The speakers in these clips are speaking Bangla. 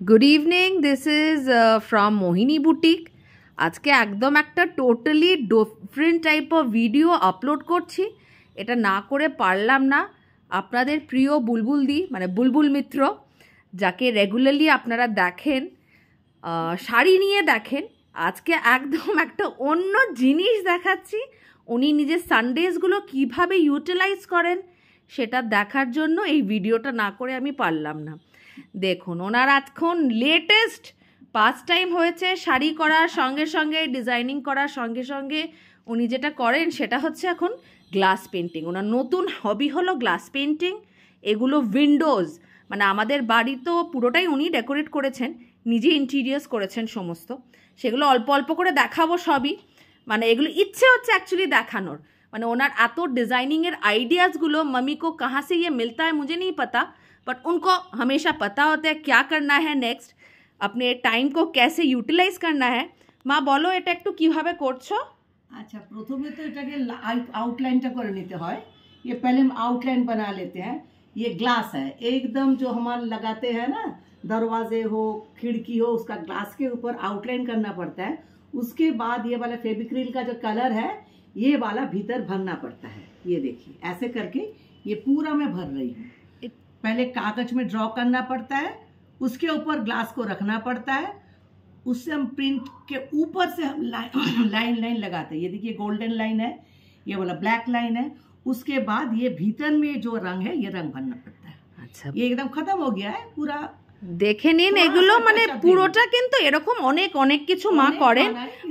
Good evening, this is from Mohini boutique. আজকে একদম একটা totally different type of video upload করছি। এটা না করে পারলাম না। আপনাদের প্রিয় বুলবুলদি মানে বুলবুল মিত্র, যাকে রেগুলারলি আপনারা দেখেন, শাড়ি নিয়ে দেখেন, আজকে একদম একটা অন্য জিনিস দেখাচ্ছি। উনি নিজের সানডেজগুলো কিভাবে ইউটিলাইজ করেন সেটা দেখার জন্য এই ভিডিওটা না করে আমি পারলাম না। দেখুন, ওনার এখন লেটেস্ট পাস টাইম হয়েছে শাড়ি করার সঙ্গে সঙ্গে, ডিজাইনিং করার সঙ্গে সঙ্গে উনি যেটা করেন সেটা হচ্ছে এখন গ্লাস পেন্টিং। ওনার নতুন হবি হলো গ্লাস পেন্টিং। এগুলো উইন্ডোজ, মানে আমাদের বাড়ি তো পুরোটাই উনি ডেকোরেট করেছেন, নিজে ইন্টিরিয়ার্স করেছেন সমস্ত। সেগুলো অল্প অল্প করে দেখাবো সবই, মানে এগুলো ইচ্ছে হচ্ছে অ্যাকচুয়ালি দেখানোর। মানে ওনার এত ডিজাইনিংয়ের আইডিয়াজগুলো मम्मी को कहाँ से ये मिलता है मुझे नहीं पता, बट उनको हमेशा पता होता है क्या करना है नेक्स्ट, अपने टाइम को कैसे यूटिलाइज करना है। মা বলো এটা একটু কিভাবে করছো? अच्छा, प्रथमे तो এটাকে आउटलाइनটা করে নিতে হয়। ये पहले हम आउटलाइन बना लेते हैं। ये ग्लास है एकदम, जो हम लगाते हैं ना, दरवाजे हो खिड़की हो, उसका ग्लास के ऊपर आउटलाइन करना पड़ता है। उसके बाद ये वाला फेविक्रिल का जो कलर है ये वाला भीतर भरना पड़ता है। ये देखिए ऐसे करके ये पूरा मैं भर रही हूँ। पहले कागज में ड्रॉ करना पड़ता है, उसके ऊपर ग्लास को रखना पड़ता है, उससे हम प्रिंट के ऊपर से हम लाइन लाइन लगाते हैं। ये देखिए गोल्डन लाइन है, ये वाला ब्लैक लाइन है। उसके बाद ये भीतर में जो रंग है ये रंग भरना पड़ता है। अच्छा, ये एकदम खत्म हो गया है पूरा। দেখে নিন এগুলো, মানে পুরোটা কিন্তু এরকম অনেক অনেক কিছু মা করেন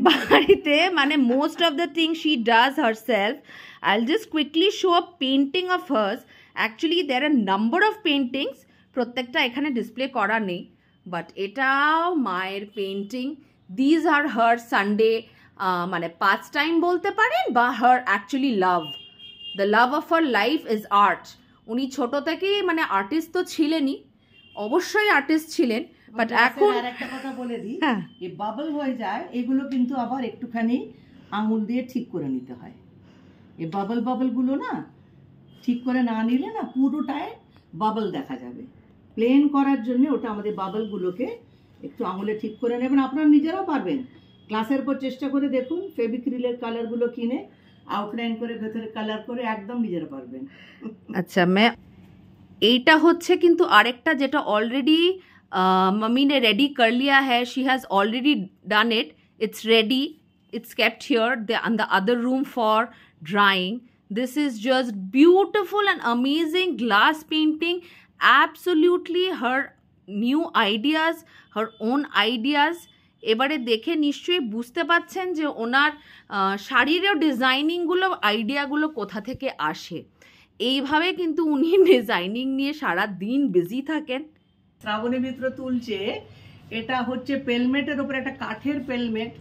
বাড়িতে, মানে most of the thing she does herself. I will just quickly show a painting of hers. Actually there are number of paintings, প্রত্যেকটা এখানে ডিসপ্লে করা নেই, বাট এটাও মায়ের পেন্টিং। দিজ আর হার সানডে মানে পাস টাইম বলতে পারেন, বা her actually love, the love of her life is art. উনি ছোট থেকেই মানে আর্টিস্ট তো ছিলেনই, অবশ্যই আর্টিস্ট ছিলেন, বাট এখন আরেকটা কথা বলে দিই, এই বাবল হয়ে যায় এগুলো কিন্তু আবার একটুখানি আঙুল দিয়ে ঠিক করে নিতে হয়। এই বাবল গুলো না ঠিক করে না নিলে না পুরোটায় বাবল দেখা যাবে। প্লেন করার জন্য ওটা আমাদের বাবলগুলোকে একটু আঙুলে ঠিক করে নেবেন। আপনারা নিজেরাও পারবেন, গ্লাসের উপর চেষ্টা করে দেখুন, ফেভিক্রিলের কালারগুলো কিনে আউটলাইন করে ভেতরে কালার করে একদম নিজেরা পারবেন। আচ্ছা, এইটা হচ্ছে কিন্তু আরেকটা যেটা অলরেডি मम्मी ने रेडी कर लिया है। She has already done it, it's ready, it's kept here in the other room for drying. This is just beautiful and amazing glass painting, absolutely her new ideas, her own ideas. এবারে দেখে নিশ্চয়ই বুঝতে পাচ্ছেন যে ওনার শাড়িরও ডিজাইনিংগুলো, আইডিয়াগুলো কোথা থেকে আসে। এইভাবে কিন্তু উনি ডিজাইনিং নিয়ে সারা দিন বিজি থাকেন। শ্রাবণী মিত্র তুলছে, এটা হচ্ছে পেলমেটের উপরে একটা কাঠের পেলমেট,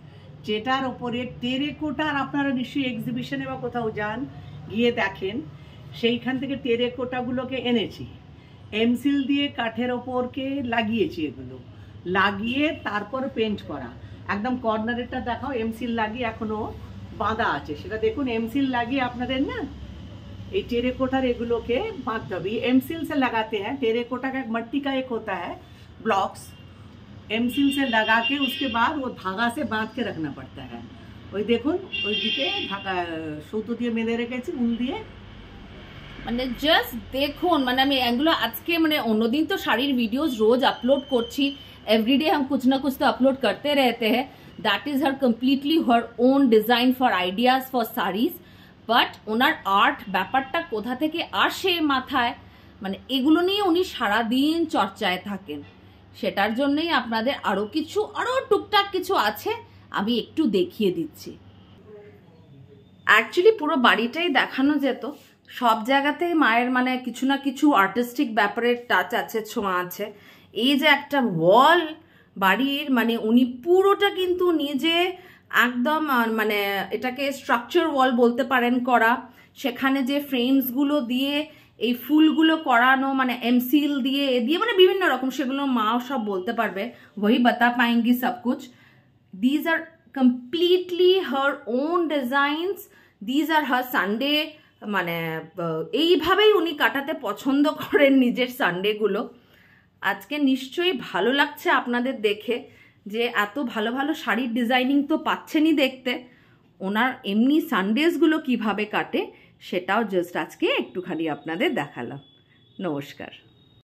যেটার ওপরে টেরেকোটার, আপনারা নিশ্চয়ই এক্সিবিশনে বা কোথাও যান গিয়ে দেখেন, সেইখান থেকে টেরেকোটাগুলোকে এনেছি, এমসিল দিয়ে কাঠের ওপরকে লাগিয়েছি, এগুলো লাগিয়ে তারপর পেন্ট করা। একদম কর্নারেরটা দেখাও, এমসিল লাগিয়ে এখনো বাঁধা আছে, সেটা দেখুন। এমসিল লাগিয়ে আপনাদের না এই टेरेकोटर एगुलो के बांधते হবে। एमसील से लगाते हैं। टेरेकोटा का मट्टी का एक होता है ब्लॉक्स, एमसील से लगा के उसके बाद वो धागा से बांध के रखना पड़ता है। ওই দেখুন ওইদিকে ঢাকা সুতো দিয়ে বেঁধে রেখেছি উল দিয়ে। মানে জাস্ট দেখুন, মানে আমি এগুলো আজকে মানে অন্যদিন তো শাড়ির ভিডিওস রোজ আপলোড করছি, এভরিডে हम कुछ ना कुछ तो अपलोड करते रहते हैं। That is her completely her own design for ideas for saris. But owner art ব্যাপারটা কোথা থেকে আসে মাথায়, মানে এগুলো নিয়ে উনি সারাদিন চর্চায় থাকেন। সেটার জন্যই আপনাদের আরও টুকটাক কিছু আছে, আমি একটু দেখিয়ে দিচ্ছি। অ্যাকচুয়ালি পুরো বাড়িটাই দেখানো যেত, সব জায়গাতেই মায়ের মানে কিছু না কিছু আর্টিস্টিক ব্যাপারের টাচ আছে, ছোঁয়া আছে। এই যে একটা ওয়াল বাড়ির, মানে উনি পুরোটা কিন্তু নিজে একদম মানে এটাকে স্ট্রাকচার ওয়াল বলতে পারেন করা। সেখানে যে ফ্রেমসগুলো দিয়ে এই ফুলগুলো করানো, মানে এমসিল দিয়ে মানে বিভিন্ন রকম, সেগুলো মাও সব বলতে পারবে, वही बता पाएंगी सब कुछ। these are completely her own designs, these are her Sunday, মানে এইভাবেই উনি কাটাতে পছন্দ করেন নিজের সানডেগুলো। আজকে নিশ্চয়ই ভালো লাগছে আপনাদের দেখে যে এত ভালো ভালো শাড়ির ডিজাইনিং তো পাচ্ছেনই দেখতে, ওনার এমনি সানডেজগুলো কিভাবে কাটে সেটাও জাস্ট আজকে একটুখানি আপনাদের দেখালাম। নমস্কার।